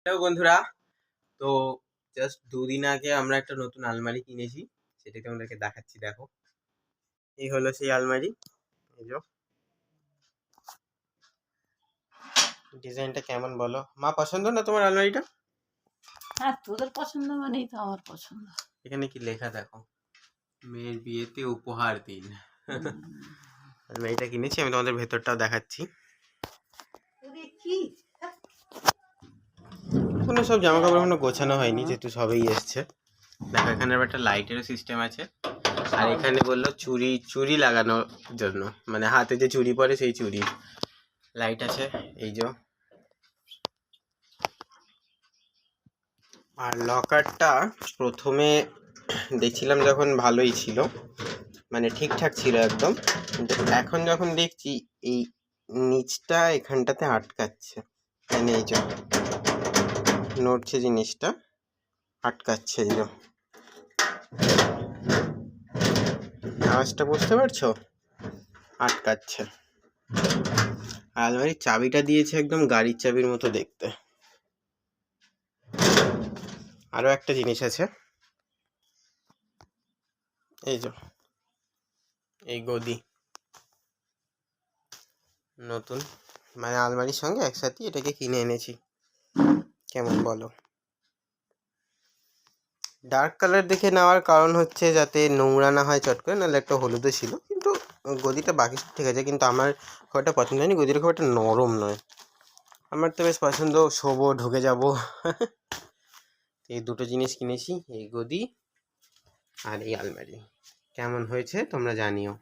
Hello বন্ধুরা, তো just দুদিন আগে আমরা একটা নতুন আলমারি কিনেছি, সেটা তোমাদেরকে দেখাচ্ছি। দেখো, এই হলো সেই আলমারি। এই যে ডিজাইনটা কেমন বলো? মা, পছন্দ না তোমার আলমারিটা? হ্যাঁ, তোদের পছন্দ মানেই তো আমার পছন্দ। এখানে কি লেখা দেখো, মেয়ের বিয়েতে উপহার দিন। আলমারিটা কিনেছি, আমি তোমাদের ভেতরটাও দেখাচ্ছি। এখনো সব জামা কাপড় এখনো গোছানো হয়নি, যেহেতু সবেই এসছে। দেখো, এখানে আবার একটা লাইটেরও সিস্টেম আছে। আর এখানে বললো চুড়ি চুড়ি লাগানোর জন্য, মানে হাতে যে চুড়ি পরে সেই চুড়ি লাইট আছে। এই যে, আর লকারটা প্রথমে দেখছিলাম যখন ভালোই ছিল, মানে ঠিকঠাক ছিল একদম। কিন্তু এখন যখন দেখছি এই নিচটা এখানটাতে আটকাচ্ছে, মানে এই যে নড়ছে জিনিসটা, আটকাচ্ছে। এই যে আওয়াজটা বুঝতে পারছো? আটকাচ্ছে। আলমারির চাবিটা দিয়েছে একদম গাড়ির চাবির মতো দেখতে। আরো একটা জিনিস আছে, এই যে এই গদি নতুন, মানে আলমারির সঙ্গে একসাথে এটাকে কিনে এনেছি। কেমন বলো? ডার্ক কালার দেখে নেওয়ার কারণ হচ্ছে যাতে নোংরা না হয় চট করে, নাহলে একটা হলুদও ছিল। কিন্তু গদিটা বাকি সব ঠিক আছে, কিন্তু আমার খুব একটা পছন্দ হয়নি। গদিটা খুব একটা নরম নয়, আমার তো বেশ পছন্দ, শোবো, ঢুকে যাবো। এই দুটো জিনিস কিনেছি, এই গদি আর এই আলমারি। কেমন হয়েছে তোমরা জানিও।